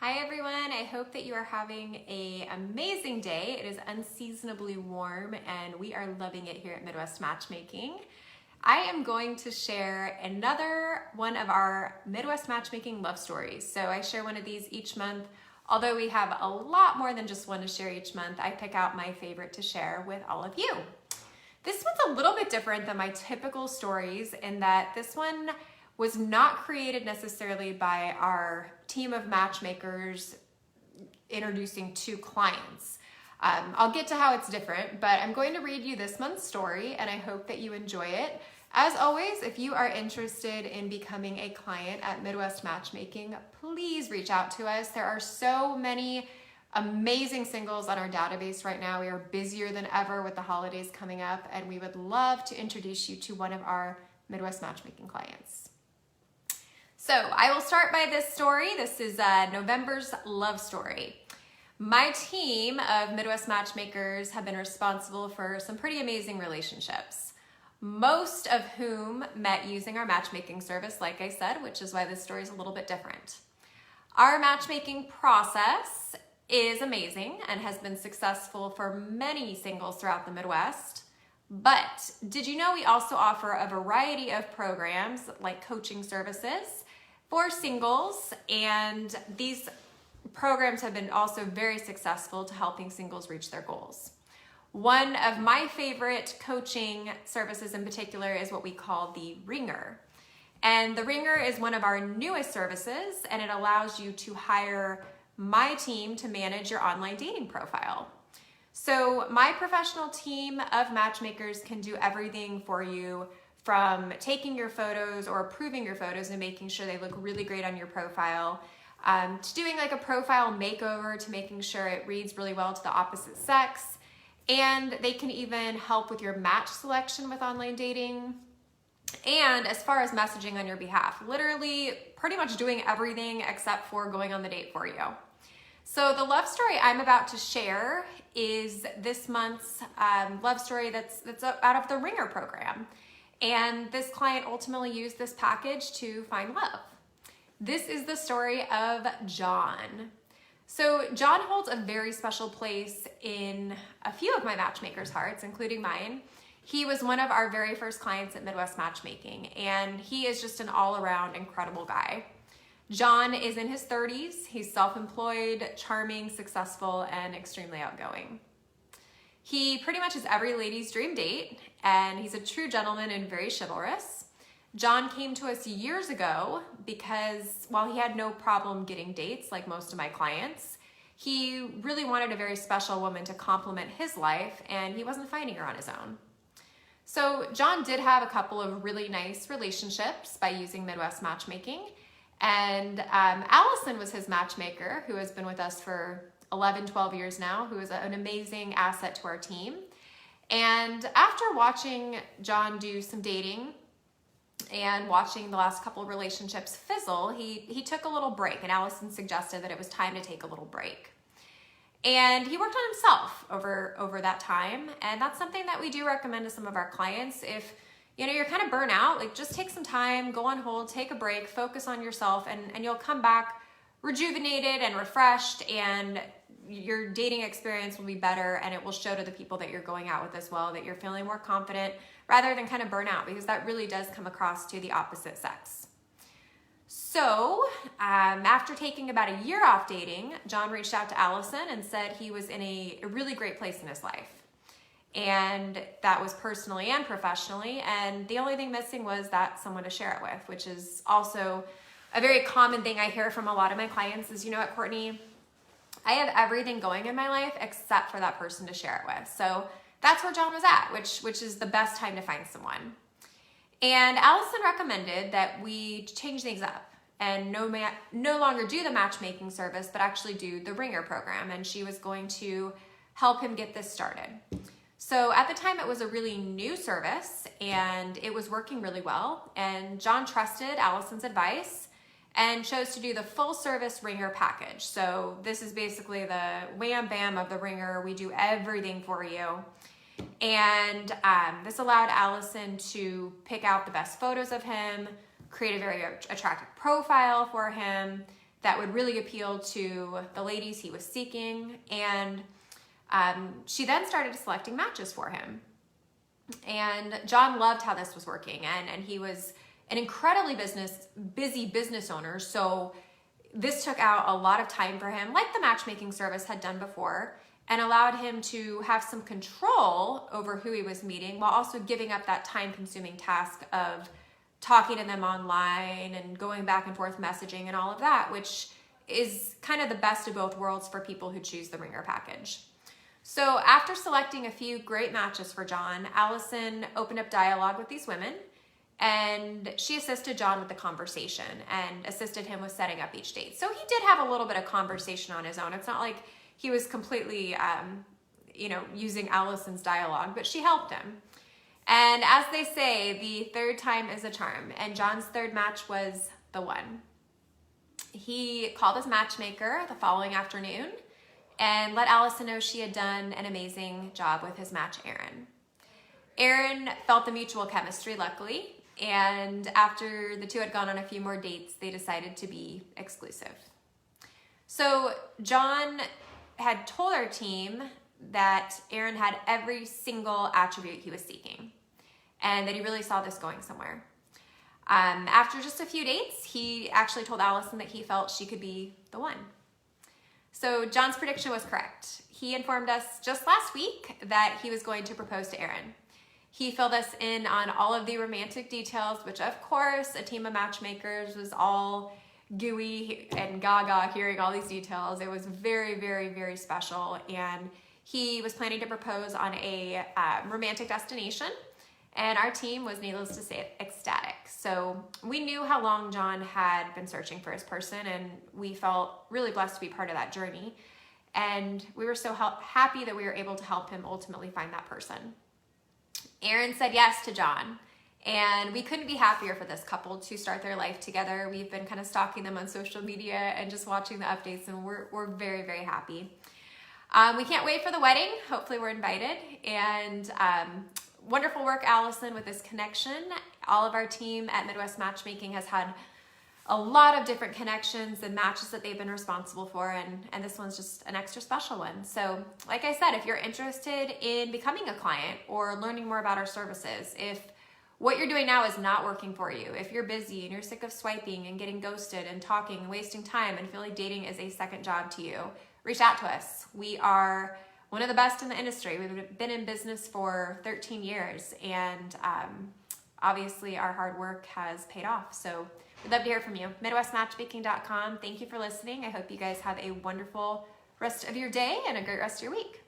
Hi everyone, I hope that you are having an amazing day. It is unseasonably warm and we are loving it here at Midwest Matchmaking. I am going to share another one of our Midwest Matchmaking love stories. So I share one of these each month. Although we have a lot more than just one to share each month, I pick out my favorite to share with all of you. This one's a little bit different than my typical stories in that this one was not created necessarily by our team of matchmakers introducing two clients. I'll get to how it's different, but I'm going to read you this month's story and I hope that you enjoy it. As always, if you are interested in becoming a client at Midwest Matchmaking, please reach out to us. There are so many amazing singles on our database right now. We are busier than ever with the holidays coming up and we would love to introduce you to one of our Midwest Matchmaking clients. So I will start by this story. This is November's love story. My team of Midwest Matchmakers have been responsible for some pretty amazing relationships, most of whom met using our matchmaking service, like I said, which is why this story is a little bit different. Our matchmaking process is amazing and has been successful for many singles throughout the Midwest. But did you know we also offer a variety of programs like coaching services for singles, and these programs have been also very successful to helping singles reach their goals. One of my favorite coaching services in particular is what we call the Ringer. And the Ringer is one of our newest services, and it allows you to hire my team to manage your online dating profile. So my professional team of matchmakers can do everything for you, from taking your photos or approving your photos and making sure they look really great on your profile, to doing like a profile makeover to making sure it reads really well to the opposite sex. And they can even help with your match selection with online dating. And as far as messaging on your behalf, literally pretty much doing everything except for going on the date for you. So the love story I'm about to share is this month's love story that's out of the Ringer program. And this client ultimately used this package to find love. This is the story of John. So John holds a very special place in a few of my matchmakers' hearts, including mine. He was one of our very first clients at Midwest Matchmaking, and he is just an all-around incredible guy. John is in his 30s. He's self-employed, charming, successful, and extremely outgoing. He pretty much is every lady's dream date, and he's a true gentleman and very chivalrous. John came to us years ago because while he had no problem getting dates like most of my clients, he really wanted a very special woman to complement his life, and he wasn't finding her on his own. So John did have a couple of really nice relationships by using Midwest Matchmaking, and Allison was his matchmaker, who has been with us for 11, 12 years now, who is an amazing asset to our team. And after watching John do some dating and watching the last couple of relationships fizzle, he took a little break, and Allison suggested that it was time to take a little break. And he worked on himself over that time, and that's something that we do recommend to some of our clients. If you're kind of burnt out, like just take some time, go on hold, take a break, focus on yourself, and you'll come back rejuvenated and refreshed, and your dating experience will be better, and it will show to the people that you're going out with as well that you're feeling more confident rather than kind of burn out, because that really does come across to the opposite sex. So after taking about a year off dating, John reached out to Allison and said he was in a really great place in his life. And that was personally and professionally, and the only thing missing was that someone to share it with, which is also a very common thing I hear from a lot of my clients is, you know what, Courtney, I have everything going in my life except for that person to share it with. So that's where John was at, which is the best time to find someone. And Allison recommended that we change things up and no longer do the matchmaking service, but actually do the Ringer program. And she was going to help him get this started. So at the time, it was a really new service and it was working really well. And John trusted Allison's advice and chose to do the full service Ringer package. So this is basically the wham bam of the Ringer. We do everything for you. And this allowed Allison to pick out the best photos of him, create a very attractive profile for him, that would really appeal to the ladies he was seeking. And she then started selecting matches for him. And John loved how this was working, and he was an incredibly busy business owner, so this took out a lot of time for him, like the matchmaking service had done before, and allowed him to have some control over who he was meeting while also giving up that time-consuming task of talking to them online and going back and forth messaging and all of that, which is kind of the best of both worlds for people who choose the ringer package. So after selecting a few great matches for John, Allison opened up dialogue with these women, and she assisted John with the conversation and assisted him with setting up each date. So he did have a little bit of conversation on his own. It's not like he was completely, using Allison's dialogue, but she helped him. And as they say, the third time is a charm, and John's third match was the one. He called his matchmaker the following afternoon and let Allison know she had done an amazing job with his match, Aaron. Aaron felt the mutual chemistry, luckily, and after the two had gone on a few more dates, they decided to be exclusive. So John had told our team that Aaron had every single attribute he was seeking, and that he really saw this going somewhere. After just a few dates, he actually told Allison that he felt she could be the one. So John's prediction was correct. He informed us just last week that he was going to propose to Aaron. He filled us in on all of the romantic details, which of course a team of matchmakers was all gooey and gaga hearing all these details. It was very, very, very special, and he was planning to propose on a romantic destination, and our team was, needless to say, ecstatic. So we knew how long John had been searching for his person, and we felt really blessed to be part of that journey. And we were so happy that we were able to help him ultimately find that person. Aaron said yes to John, and we couldn't be happier for this couple to start their life together. We've been kind of stalking them on social media and just watching the updates, and we're very, very happy. We can't wait for the wedding. Hopefully we're invited. And wonderful work, Allison, with this connection. All of our team at Midwest Matchmaking has had a lot of different connections and matches that they've been responsible for, and this one's just an extra special one. So like I said, if you're interested in becoming a client or learning more about our services, if what you're doing now is not working for you, if you're busy and you're sick of swiping and getting ghosted and talking and wasting time and feel like dating is a second job to you, reach out to us. We are one of the best in the industry. We've been in business for 13 years, and obviously our hard work has paid off. So we'd love to hear from you. MidwestMatchmaking.com. Thank you for listening. I hope you guys have a wonderful rest of your day and a great rest of your week.